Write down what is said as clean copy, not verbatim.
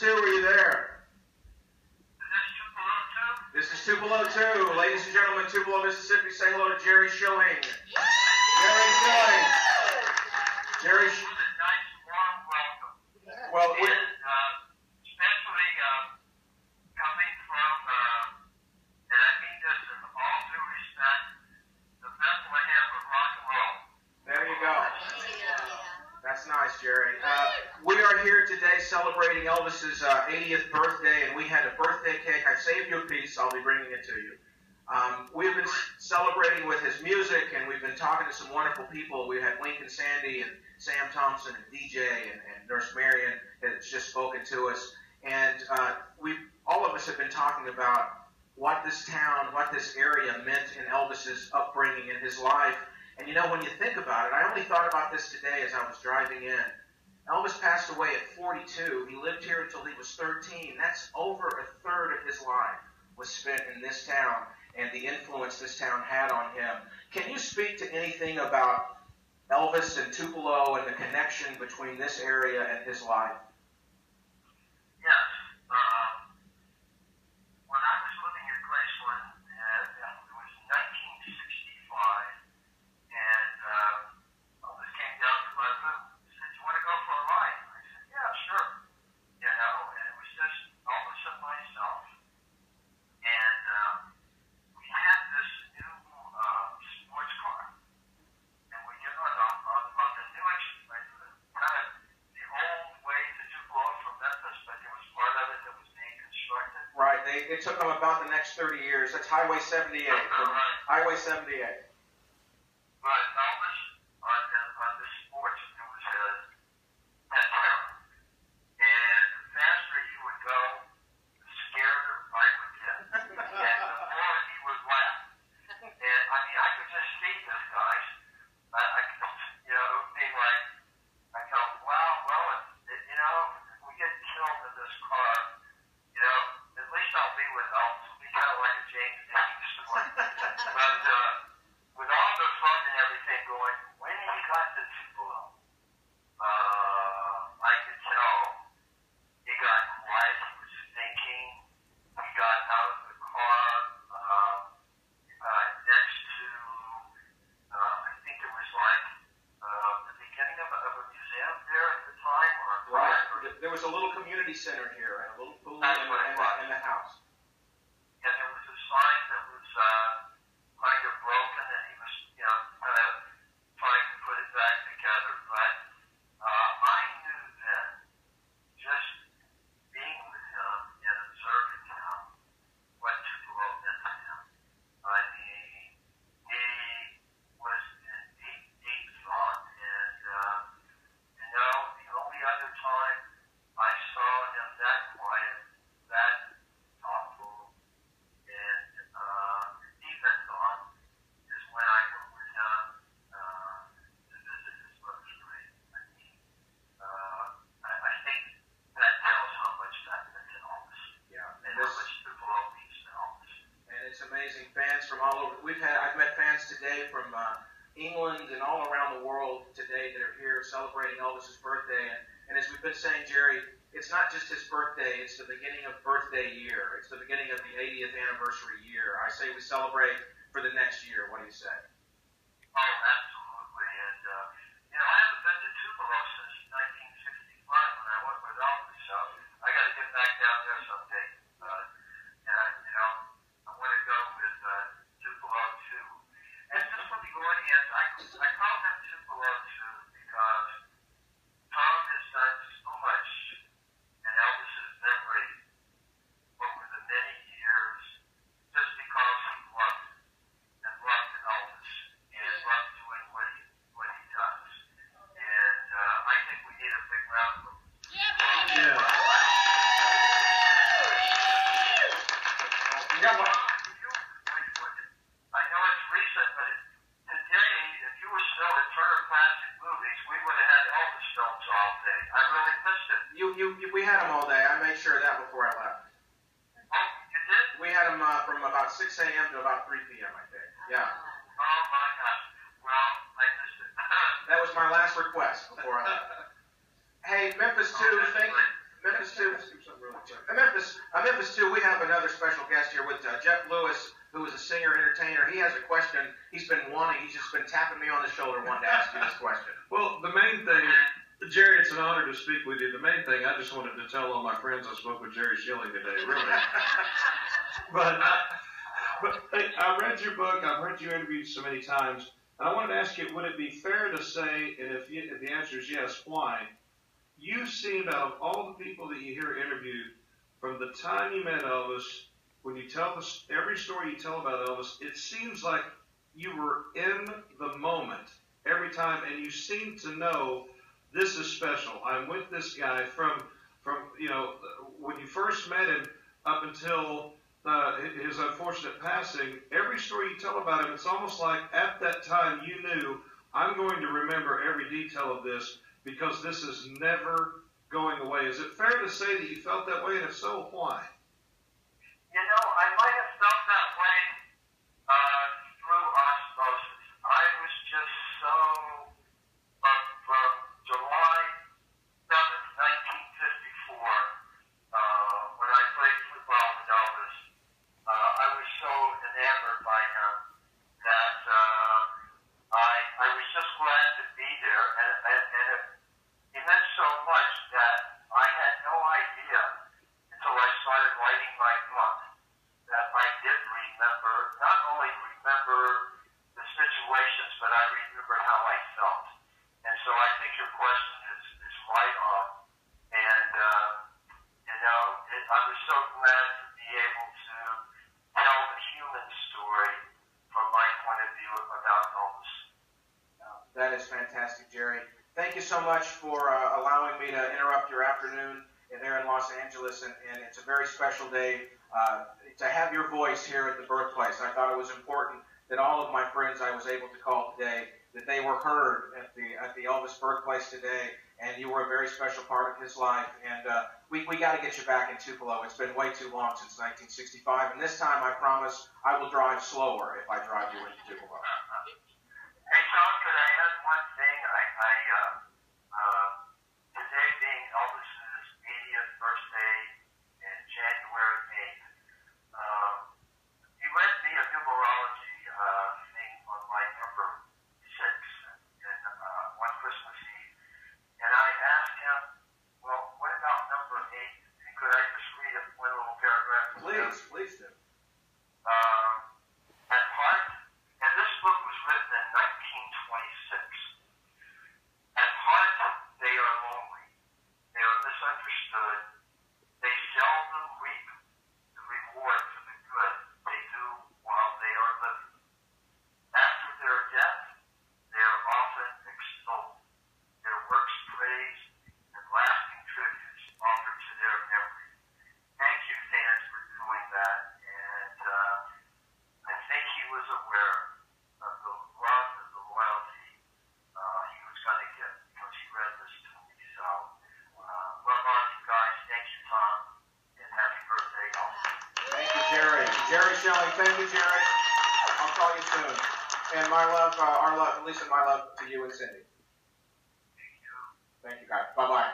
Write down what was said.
2, are you there? Is this This Tupelo 2? is Tupelo 2. Ladies and gentlemen, Tupelo, Mississippi, say hello to Jerry Schilling. Jerry Schilling. Jerry Nice warm welcome. Well, and, especially coming from, and I mean this in all due respect, the Bethlehem of rock and roll. there you go. That's nice, Jerry. We are here today celebrating Elvis's 80th birthday, and we had a birthday cake. I saved you a piece. I'll be bringing it to you. We've been celebrating with his music, and we've been talking to some wonderful people. We had Lincoln Sandy and Sam Thompson and DJ and Nurse Marion that's just spoken to us. And all of us have been talking about what this town, what this area meant in Elvis's upbringing in his life. And you know, when you think about it, I only thought about this today as I was driving in. Elvis passed away at 42. He lived here until he was 13. That's over a third of his life was spent in this town and the influence this town had on him. Can you speak to anything about Elvis and Tupelo and the connection between this area and his life? Yes. When I was living in Graceland, it was 1965, and Elvis came down to my room. He said, "You want to go for a ride?" I said, "Yeah, sure." You know, and it was just Elvis and myself. And we had this new sports car. And we get on the new kind of the old way to Tupelo from Memphis, but there was part of it that was being constructed. Right. It took them about the next 30 years. That's Highway 78. Highway 78. But Elvis, on the sports, it was a terror. And the faster he would go, the scarier I would get. And the more he would laugh. And I mean, I could just see this, guys. I could, you know, it would be like, I go, wow, well, you know, if we get killed in this car, you know, at least I'll be with Elvis. It'll be kind of like a James Dean story. But with all the fun and everything going, when he got to Tupelo, I could tell he got quiet. He was thinking. He got out of the car next to, I think it was like the beginning of a museum there at the time. Right. There was a little community center here and a little pool in the house. And there was a sign that was kind of broken, and he was, you know, kind of trying to put it back together. But I knew then, just being with him and observing him, what Tupelo meant to him. I mean, he was in deep, deep thought, and you know, the only other time I saw him that quiet, that thoughtful, and deep in thought is when I went with him to visit his mother's grave. I mean, I think that tells how much that meant to Elvis. Yeah. And how much Tupelo means to Elvis. And it's amazing. Fans from all over. I've met fans today from England and all around the world today that are here celebrating Elvis's birthday. And as we've been saying, Jerry, it's not just his birthday. It's the beginning of birthday year. It's the beginning of the 80th anniversary year. I say we celebrate for the next year. What do you say? Oh, absolutely. And, you know, I haven't been to Tupelo since 1965 when I went with Elvis, so I got to get back down there someday. And, you know, I want to go with Tupelo too. And just for the audience, I call him Tupelo too because Tom has done so much in Elvis's memory over the many years just because he loved Elvis and loved doing what he does. And I think we need a big round of applause. Yeah. You got one? I know it's recent, but today, if you were still at Turner Classic Movies, we would have had Elvis films all day. I really missed it. We had them all day. I made sure of that before I left. Oh, you did? We had them from about 6 a.m. to about 3 p.m., I think. Yeah. Oh, my gosh. Well, I missed it. That was my last request before I left. Hey, Memphis 2, Memphis 2. Memphis too. We have another special guest here with Jeff Lewis, who is a singer entertainer. He has a question. He's been wanting. He's just been tapping me on the shoulder, wanting to ask you this question. Well, the main thing, Jerry, it's an honor to speak with you. The main thing, I just wanted to tell all my friends I spoke with Jerry Schilling today, really. But hey, I read your book. I've heard you interviewed so many times. And I wanted to ask you, would it be fair to say, and if the answer is yes, why? You seemed, out of all the people that you hear interviewed, from the time you met Elvis, when you tell every story you tell about Elvis, it seems like you were in the moment every time, and you seem to know this is special. I'm with this guy from when you first met him up until his unfortunate passing. Every story you tell about him, it's almost like at that time you knew, I'm going to remember every detail of this because this is never going away. Is it fair to say that you felt that way, and if so, why? I might have felt that way through osmosis. I was just so, from July 7th, 1954, when I played football with Elvis, I was so enamored by him that I was just glad to be there, and it meant so much that I had no idea until I started writing my book that I did remember, not only remember the situations, but I remember how I felt. And so I think your question is right on. And, I was so glad to be able to tell the human story from my point of view about Elvis. That is fantastic, Jerry. Thank you so much for allowing me to interrupt your afternoon there in Los Angeles, and it's a very special day to have your voice here at the birthplace. I thought it was important that all of my friends I was able to call today, that they were heard at the Elvis birthplace today, and you were a very special part of his life. And we got to get you back in Tupelo. It's been way too long since 1965, and this time I promise I will drive slower if I drive you into Tupelo. Hey, Tom, could I add one thing? Today being Elvis's 80th birthday in January 8th, he read me a numerology thing on my number 6 one Christmas Eve, and I asked him, well, what about number 8? And could I just read one little paragraph? Please do. At heart, and this book was written in 1926. At heart, they are lonely. They are misunderstood. They seldom reap the reward for the good they do while they are living. After their death, they are often extolled. Their works praised and lasting tributes offered to their memory. Thank you, fans, for doing that. And I think he was aware of the love and the loyalty he was going to get because he read this to me. So, love on you guys. Thank you, Tom. And happy birthday, Elvis. Thank you, Jerry. Jerry Schilling, thank you, Jerry. I'll call you soon. And my love, Lisa, my love to you and Cindy. Thank you. Thank you, guys. Bye-bye.